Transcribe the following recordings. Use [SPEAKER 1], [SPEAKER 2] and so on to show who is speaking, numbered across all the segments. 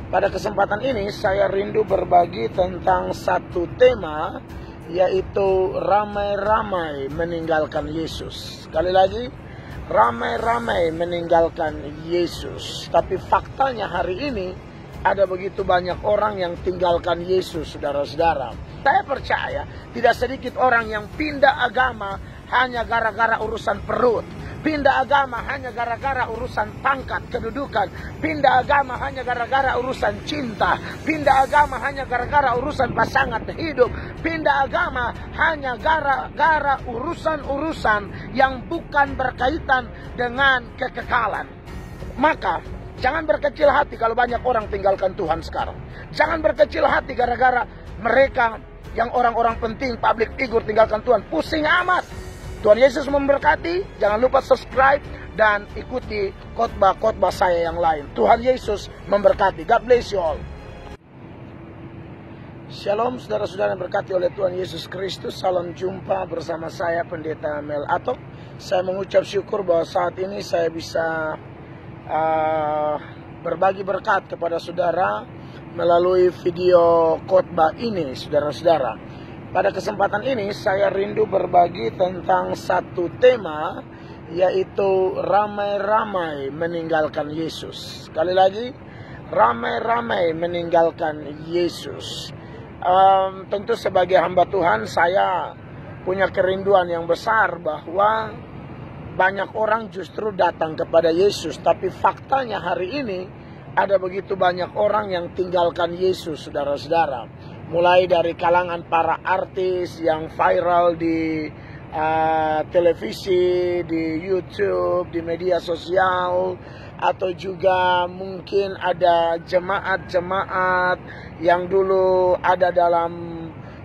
[SPEAKER 1] Pada kesempatan ini saya rindu berbagi tentang satu tema, yaitu ramai-ramai meninggalkan Yesus. Sekali lagi, ramai-ramai meninggalkan Yesus. Tapi faktanya hari ini ada begitu banyak orang yang tinggalkan Yesus, saudara-saudara. Saya percaya tidak sedikit orang yang pindah agama hanya gara-gara urusan perut. Pindah agama hanya gara-gara urusan pangkat, kedudukan. Pindah agama hanya gara-gara urusan cinta. Pindah agama hanya gara-gara urusan pasangan hidup. Pindah agama hanya gara-gara urusan-urusan yang bukan berkaitan dengan kekekalan. Maka jangan berkecil hati kalau banyak orang tinggalkan Tuhan sekarang. Jangan berkecil hati gara-gara mereka yang orang-orang penting, public figure tinggalkan Tuhan. Pusing amat. Tuhan Yesus memberkati. Jangan lupa subscribe dan ikuti khotbah-khotbah saya yang lain. Tuhan Yesus memberkati. God bless you all. Shalom saudara-saudara yang berkati oleh Tuhan Yesus Kristus. Salam jumpa bersama saya Pendeta Mel Atok. Saya mengucap syukur bahwa saat ini saya bisa berbagi berkat kepada saudara melalui video khotbah ini, saudara-saudara. Pada kesempatan ini saya rindu berbagi tentang satu tema, yaitu ramai-ramai meninggalkan Yesus. Sekali lagi, ramai-ramai meninggalkan Yesus. Tentu sebagai hamba Tuhan saya punya kerinduan yang besar bahwa banyak orang justru datang kepada Yesus. Tapi faktanya hari ini ada begitu banyak orang yang tinggalkan Yesus, saudara-saudara. Mulai dari kalangan para artis yang viral di televisi, di YouTube, di media sosial, atau juga mungkin ada jemaat-jemaat yang dulu ada dalam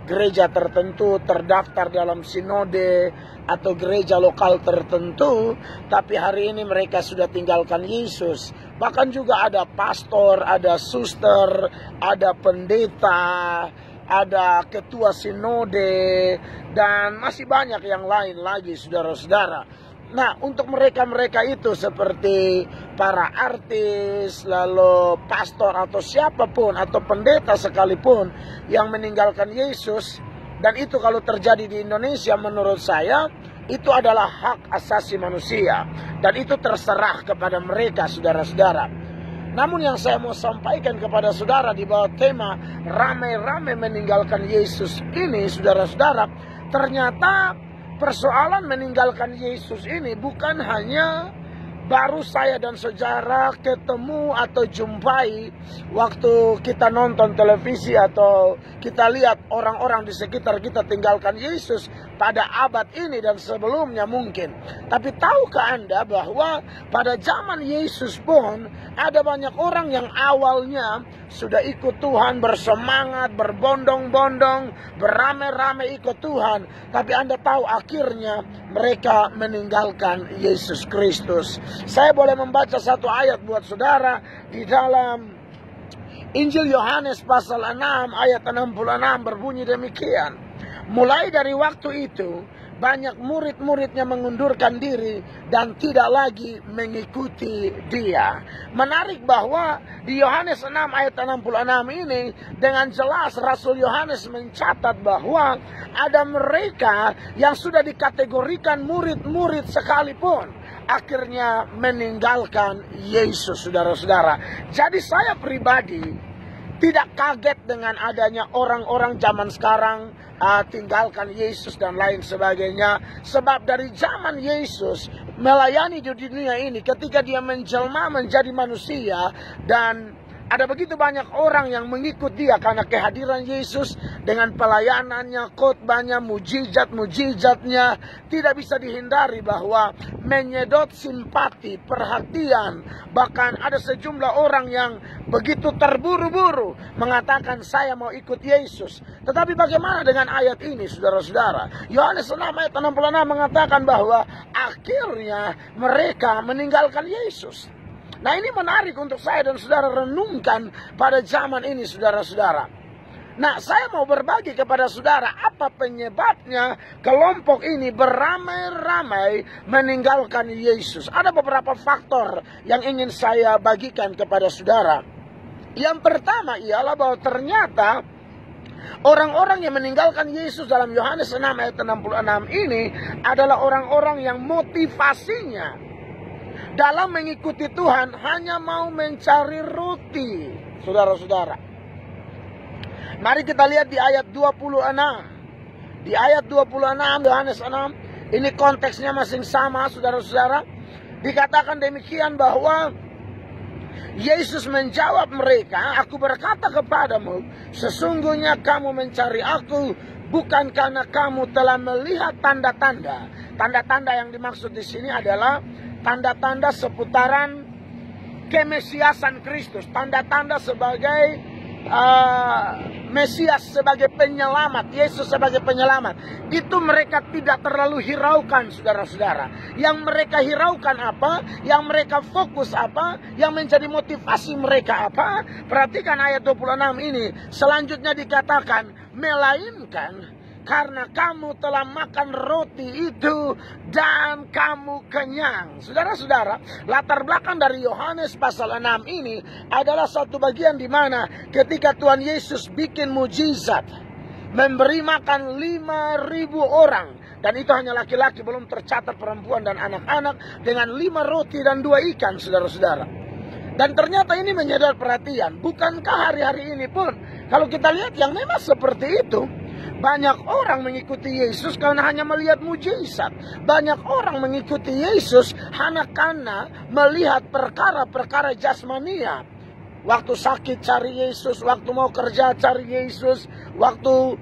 [SPEAKER 1] gereja tertentu, terdaftar dalam sinode atau gereja lokal tertentu, tapi hari ini mereka sudah tinggalkan Yesus. Bahkan juga ada pastor, ada suster, ada pendeta, ada ketua sinode, dan masih banyak yang lain lagi, saudara-saudara. Nah, untuk mereka-mereka itu seperti para artis, lalu pastor atau siapapun atau pendeta sekalipun yang meninggalkan Yesus, dan itu kalau terjadi di Indonesia menurut saya itu adalah hak asasi manusia, dan itu terserah kepada mereka, saudara-saudara. Namun yang saya mau sampaikan kepada saudara di bawah tema ramai-ramai meninggalkan Yesus ini, saudara-saudara, ternyata persoalan meninggalkan Yesus ini bukan hanya baru saya dan saudara ketemu atau jumpai waktu kita nonton televisi atau kita lihat orang-orang di sekitar kita tinggalkan Yesus pada abad ini dan sebelumnya mungkin. Tapi tahukah Anda bahwa pada zaman Yesus pun ada banyak orang yang awalnya sudah ikut Tuhan, bersemangat, berbondong-bondong, beramai-ramai ikut Tuhan. Tapi Anda tahu akhirnya mereka meninggalkan Yesus Kristus. Saya boleh membaca satu ayat buat saudara di dalam Injil Yohanes pasal 6 ayat 66 berbunyi demikian. Mulai dari waktu itu banyak murid-muridnya mengundurkan diri dan tidak lagi mengikuti dia. Menarik bahwa di Yohanes 6 ayat 66 ini dengan jelas Rasul Yohanes mencatat bahwa ada mereka yang sudah dikategorikan murid-murid sekalipun akhirnya meninggalkan Yesus, saudara-saudara. Jadi saya pribadi tidak kaget dengan adanya orang-orang zaman sekarang tinggalkan Yesus dan lain sebagainya. Sebab dari zaman Yesus melayani di dunia ini, ketika dia menjelma menjadi manusia, dan ada begitu banyak orang yang mengikut dia karena kehadiran Yesus dengan pelayanannya, khotbahnya, mujizat-mujizatnya. Tidak bisa dihindari bahwa menyedot simpati, perhatian. Bahkan ada sejumlah orang yang begitu terburu-buru mengatakan saya mau ikut Yesus. Tetapi bagaimana dengan ayat ini, saudara-saudara? Yohanes 6 ayat 66 mengatakan bahwa akhirnya mereka meninggalkan Yesus. Nah, ini menarik untuk saya dan saudara renungkan pada zaman ini, saudara-saudara. Nah, saya mau berbagi kepada saudara apa penyebabnya kelompok ini beramai-ramai meninggalkan Yesus. Ada beberapa faktor yang ingin saya bagikan kepada saudara. Yang pertama ialah bahwa ternyata orang-orang yang meninggalkan Yesus dalam Yohanes 6 ayat 66 ini adalah orang-orang yang motivasinya dalam mengikuti Tuhan hanya mau mencari roti. Saudara-saudara, mari kita lihat di ayat 26. Di ayat 26 Yohanes 6, ini konteksnya masih sama, saudara-saudara. Dikatakan demikian bahwa Yesus menjawab mereka, "Aku berkata kepadamu, sesungguhnya kamu mencari aku bukan karena kamu telah melihat tanda-tanda." Tanda-tanda yang dimaksud di sini adalah tanda-tanda seputaran kemesiasan Kristus, tanda-tanda sebagai Mesias sebagai penyelamat, Yesus sebagai penyelamat. Itu mereka tidak terlalu hiraukan, saudara-saudara. Yang mereka hiraukan apa? Yang mereka fokus apa? Yang menjadi motivasi mereka apa? Perhatikan ayat 26 ini. Selanjutnya dikatakan, melainkan karena kamu telah makan roti itu dan kamu kenyang. Saudara-saudara, latar belakang dari Yohanes pasal 6 ini adalah satu bagian di mana ketika Tuhan Yesus bikin mujizat, memberi makan 5.000 orang. Dan itu hanya laki-laki, belum tercatat perempuan dan anak-anak, dengan 5 roti dan 2 ikan, saudara-saudara. Dan ternyata ini menyedot perhatian. Bukankah hari-hari ini pun, kalau kita lihat yang memang seperti itu, banyak orang mengikuti Yesus karena hanya melihat mujizat. Banyak orang mengikuti Yesus hanya karena melihat perkara-perkara jasmania. Waktu sakit cari Yesus, waktu mau kerja cari Yesus, waktu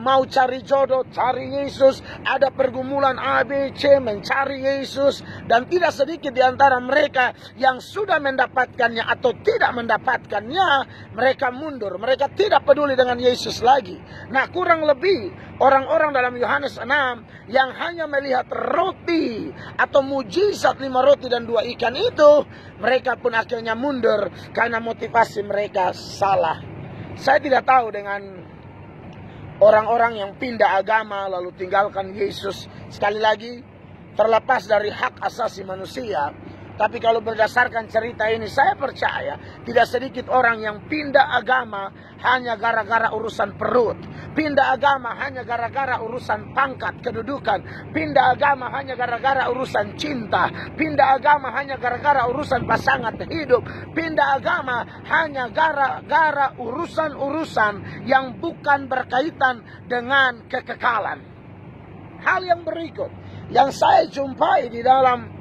[SPEAKER 1] mau cari jodoh cari Yesus, ada pergumulan ABC mencari Yesus. Dan tidak sedikit di antara mereka yang sudah mendapatkannya atau tidak mendapatkannya, mereka mundur, mereka tidak peduli dengan Yesus lagi. Nah, kurang lebih orang-orang dalam Yohanes 6 yang hanya melihat roti atau mujizat 5 roti dan 2 ikan itu, mereka pun akhirnya mundur karena motivasi mereka salah. Saya tidak tahu dengan orang-orang yang pindah agama lalu tinggalkan Yesus. Sekali lagi, terlepas dari hak asasi manusia, tapi kalau berdasarkan cerita ini, saya percaya tidak sedikit orang yang pindah agama hanya gara-gara urusan perut. Pindah agama hanya gara-gara urusan pangkat, kedudukan. Pindah agama hanya gara-gara urusan cinta. Pindah agama hanya gara-gara urusan pasangan hidup. Pindah agama hanya gara-gara urusan-urusan yang bukan berkaitan dengan kekekalan. Hal yang berikut yang saya jumpai di dalam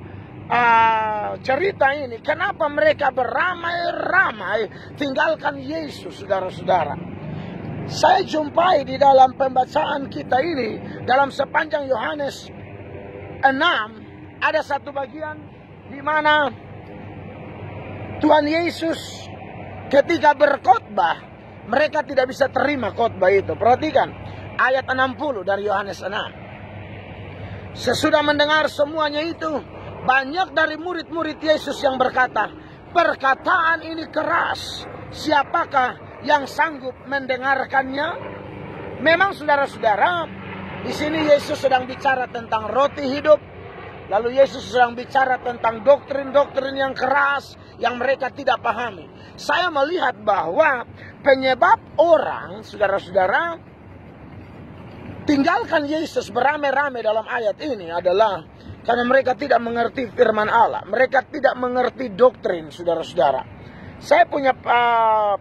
[SPEAKER 1] cerita ini, kenapa mereka beramai-ramai tinggalkan Yesus, saudara-saudara. Saya jumpai di dalam pembacaan kita ini, dalam sepanjang Yohanes 6, ada satu bagian di mana Tuhan Yesus ketika berkhotbah, mereka tidak bisa terima khotbah itu. Perhatikan ayat 60 dari Yohanes 6. Sesudah mendengar semuanya itu, banyak dari murid-murid Yesus yang berkata, perkataan ini keras, siapakah yang sanggup mendengarkannya? Memang saudara-saudara, di sini Yesus sedang bicara tentang roti hidup. Lalu Yesus sedang bicara tentang doktrin-doktrin yang keras yang mereka tidak pahami. Saya melihat bahwa penyebab orang, saudara-saudara, tinggalkan Yesus beramai-ramai dalam ayat ini adalah karena mereka tidak mengerti firman Allah. Mereka tidak mengerti doktrin, saudara-saudara. Saya punya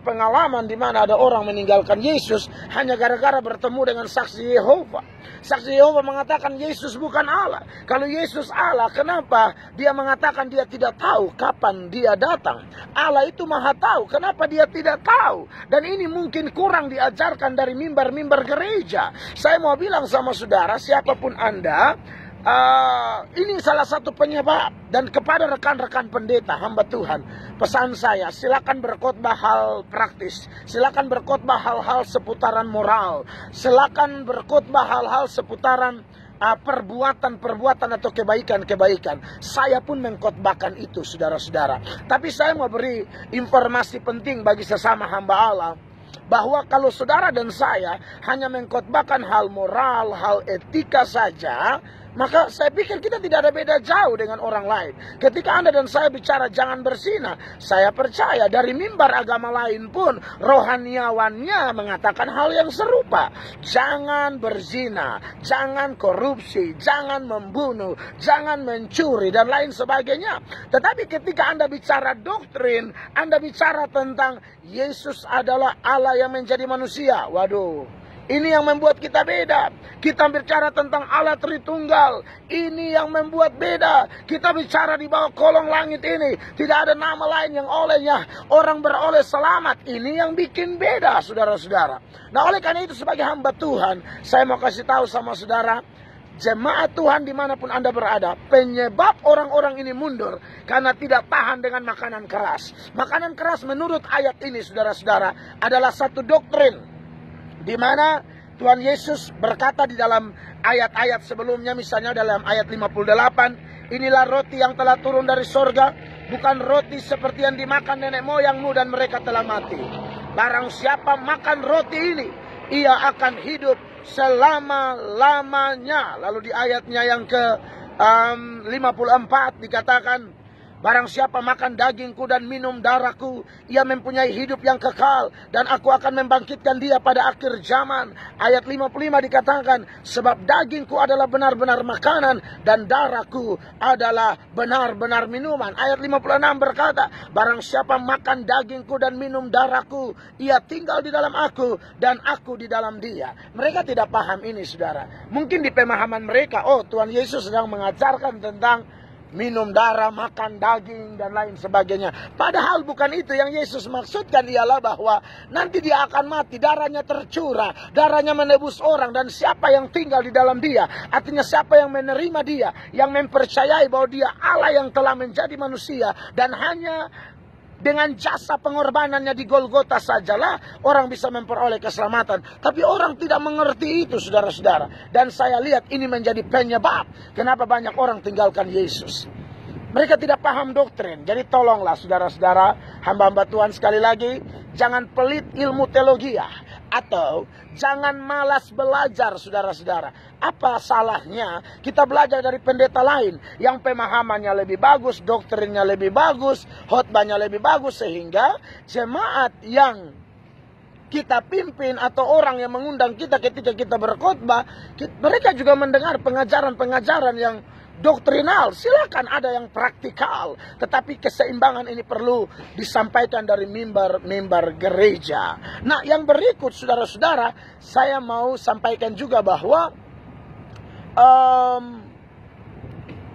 [SPEAKER 1] pengalaman di mana ada orang meninggalkan Yesus hanya gara-gara bertemu dengan saksi Yehova. Saksi Yehova mengatakan Yesus bukan Allah. Kalau Yesus Allah, kenapa dia mengatakan dia tidak tahu kapan dia datang? Allah itu maha tahu, kenapa dia tidak tahu? Dan ini mungkin kurang diajarkan dari mimbar-mimbar gereja. Saya mau bilang sama saudara, siapapun Anda, ini salah satu penyebab. Dan kepada rekan-rekan pendeta, hamba Tuhan, pesan saya, silakan berkhotbah hal praktis, silakan berkhotbah hal-hal seputaran moral, silakan berkhotbah hal-hal seputaran perbuatan-perbuatan atau kebaikan-kebaikan. Saya pun mengkhotbahkan itu, saudara-saudara. Tapi saya mau beri informasi penting bagi sesama hamba Allah, bahwa kalau saudara dan saya hanya mengkhotbahkan hal moral, hal etika saja, Maka saya pikir kita tidak ada beda jauh dengan orang lain. Ketika Anda dan saya bicara jangan berzina, saya percaya dari mimbar agama lain pun rohaniawannya mengatakan hal yang serupa. Jangan berzina, jangan korupsi, jangan membunuh, jangan mencuri dan lain sebagainya. Tetapi ketika Anda bicara doktrin, Anda bicara tentang Yesus adalah Allah yang menjadi manusia. Waduh. Ini yang membuat kita beda. Kita bicara tentang Allah Tritunggal. Ini yang membuat beda. Kita bicara di bawah kolong langit ini. Tidak ada nama lain yang olehnya orang beroleh selamat. Ini yang bikin beda, saudara-saudara. Nah, oleh karena itu sebagai hamba Tuhan, saya mau kasih tahu sama saudara, jemaat Tuhan dimanapun Anda berada, penyebab orang-orang ini mundur karena tidak tahan dengan makanan keras. Makanan keras menurut ayat ini, saudara-saudara, adalah satu doktrin di mana Tuhan Yesus berkata di dalam ayat-ayat sebelumnya, misalnya dalam ayat 58, inilah roti yang telah turun dari sorga, bukan roti seperti yang dimakan nenek moyangmu dan mereka telah mati. Barang siapa makan roti ini, ia akan hidup selama-lamanya. Lalu di ayatnya yang ke 54 dikatakan, barang siapa makan dagingku dan minum darahku, ia mempunyai hidup yang kekal, dan aku akan membangkitkan dia pada akhir zaman. Ayat 55 dikatakan, sebab dagingku adalah benar-benar makanan, dan darahku adalah benar-benar minuman. Ayat 56 berkata, barang siapa makan dagingku dan minum darahku, ia tinggal di dalam aku, dan aku di dalam dia. Mereka tidak paham ini, saudara. Mungkin di pemahaman mereka, oh Tuhan Yesus sedang mengajarkan tentang minum darah, makan daging, dan lain sebagainya. Padahal bukan itu yang Yesus maksudkan. Ialah bahwa nanti dia akan mati, darahnya tercurah, darahnya menebus orang, dan siapa yang tinggal di dalam dia, artinya siapa yang menerima dia, yang mempercayai bahwa dia Allah yang telah menjadi manusia, dan hanya dengan jasa pengorbanannya di Golgota sajalah orang bisa memperoleh keselamatan. Tapi orang tidak mengerti itu, saudara-saudara. Dan saya lihat ini menjadi penyebab kenapa banyak orang tinggalkan Yesus. Mereka tidak paham doktrin. Jadi tolonglah saudara-saudara, hamba-hamba Tuhan, sekali lagi, jangan pelit ilmu teologi, atau jangan malas belajar, saudara-saudara. Apa salahnya kita belajar dari pendeta lain yang pemahamannya lebih bagus, doktrinnya lebih bagus, khotbahnya lebih bagus, sehingga jemaat yang kita pimpin atau orang yang mengundang kita ketika kita berkhotbah, mereka juga mendengar pengajaran-pengajaran yang doktrinal. Silakan ada yang praktikal, tetapi keseimbangan ini perlu disampaikan dari mimbar gereja. Nah, yang berikut, saudara-saudara, saya mau sampaikan juga bahwa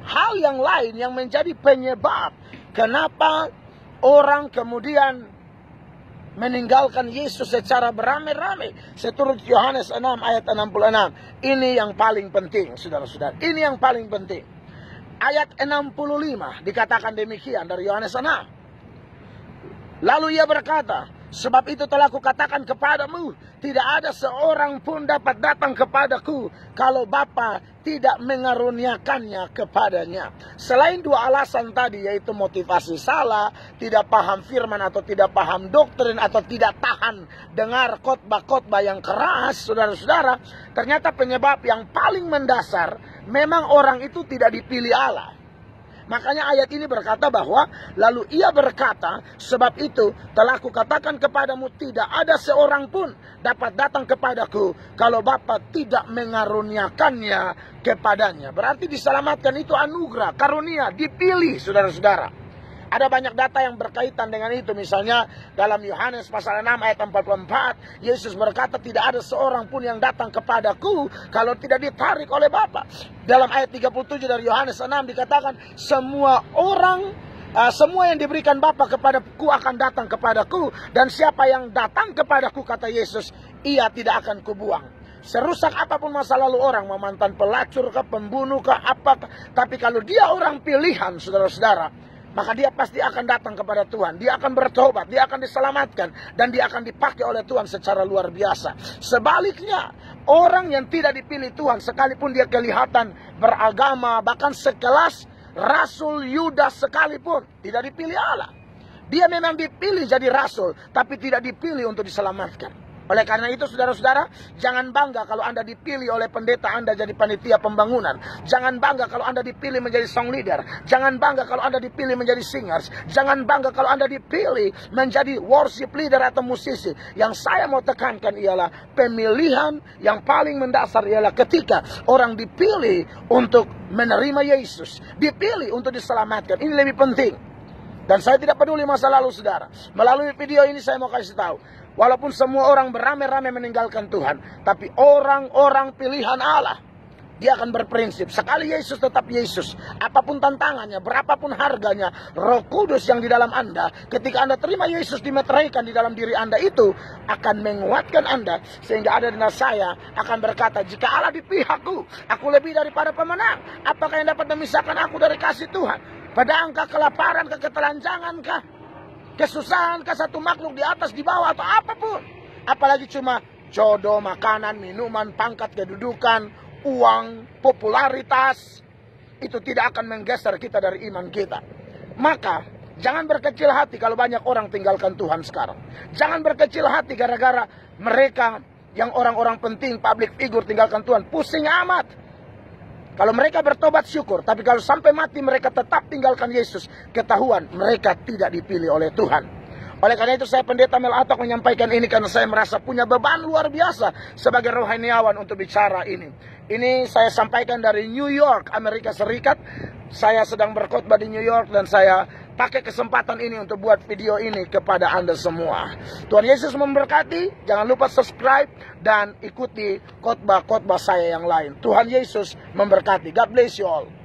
[SPEAKER 1] hal yang lain yang menjadi penyebab kenapa orang kemudian meninggalkan Yesus secara beramai-ramai, seturut Yohanes 6 ayat 66. Ini yang paling penting, saudara-saudara. Ini yang paling penting. Ayat 65 dikatakan demikian dari Yohanes 6. Lalu ia berkata, sebab itu telah kukatakan kepadamu, tidak ada seorang pun dapat datang kepadaku kalau Bapa tidak mengaruniakannya kepadanya. Selain dua alasan tadi, yaitu motivasi salah, tidak paham firman atau tidak paham doktrin, atau tidak tahan dengar khotbah-khotbah yang keras, saudara-saudara, ternyata penyebab yang paling mendasar memang orang itu tidak dipilih Allah. Makanya ayat ini berkata bahwa, lalu ia berkata, sebab itu telah kukatakan kepadamu, tidak ada seorang pun dapat datang kepadaku kalau Bapa tidak mengaruniakannya kepadanya. Berarti diselamatkan itu anugerah, karunia, dipilih, saudara-saudara. Ada banyak data yang berkaitan dengan itu. Misalnya dalam Yohanes pasal 6 ayat 44, Yesus berkata, tidak ada seorang pun yang datang kepadaku kalau tidak ditarik oleh Bapa. Dalam ayat 37 dari Yohanes 6 dikatakan, semua yang diberikan Bapa kepadaku akan datang kepadaku, dan siapa yang datang kepadaku, kata Yesus, ia tidak akan kubuang. Serusak apapun masa lalu orang, mantan pelacur kah, pembunuh kah, apa, tapi kalau dia orang pilihan, saudara-saudara, maka dia pasti akan datang kepada Tuhan. Dia akan bertobat, dia akan diselamatkan, dan dia akan dipakai oleh Tuhan secara luar biasa. Sebaliknya, orang yang tidak dipilih Tuhan, sekalipun dia kelihatan beragama, bahkan sekelas Rasul Yudas sekalipun, tidak dipilih Allah. Dia memang dipilih jadi rasul, tapi tidak dipilih untuk diselamatkan. Oleh karena itu saudara-saudara, jangan bangga kalau Anda dipilih oleh pendeta Anda jadi panitia pembangunan. Jangan bangga kalau Anda dipilih menjadi song leader. Jangan bangga kalau Anda dipilih menjadi singers. Jangan bangga kalau Anda dipilih menjadi worship leader atau musisi. Yang saya mau tekankan ialah pemilihan yang paling mendasar ialah ketika orang dipilih untuk menerima Yesus. Dipilih untuk diselamatkan. Ini lebih penting. Dan saya tidak peduli masa lalu saudara. Melalui video ini saya mau kasih tahu. Walaupun semua orang beramai-ramai meninggalkan Tuhan, tapi orang-orang pilihan Allah, dia akan berprinsip. Sekali Yesus tetap Yesus. Apapun tantangannya, berapapun harganya, Roh Kudus yang di dalam Anda, ketika Anda terima Yesus dimeteraikan di dalam diri Anda itu, akan menguatkan Anda. Sehingga ada di saya akan berkata, jika Allah di pihakku, aku lebih daripada pemenang. Apakah yang dapat memisahkan aku dari kasih Tuhan? Pedangkah, kelaparan, ketelanjangankah? Kesusahankah satu makhluk di atas, di bawah, atau apapun. Apalagi cuma jodoh, makanan, minuman, pangkat, kedudukan, uang, popularitas. Itu tidak akan menggeser kita dari iman kita. Maka, jangan berkecil hati kalau banyak orang tinggalkan Tuhan sekarang. Jangan berkecil hati gara-gara mereka yang orang-orang penting, public figure tinggalkan Tuhan. Pusing amat. Kalau mereka bertobat syukur, tapi kalau sampai mati mereka tetap tinggalkan Yesus, ketahuan mereka tidak dipilih oleh Tuhan. Oleh karena itu saya pendeta Mel Atok menyampaikan ini karena saya merasa punya beban luar biasa sebagai rohaniawan untuk bicara ini. Ini saya sampaikan dari New York, Amerika Serikat. Saya sedang berkhotbah di New York dan saya pakai kesempatan ini untuk buat video ini kepada Anda semua. Tuhan Yesus memberkati. Jangan lupa subscribe dan ikuti khotbah-khotbah saya yang lain. Tuhan Yesus memberkati. God bless you all.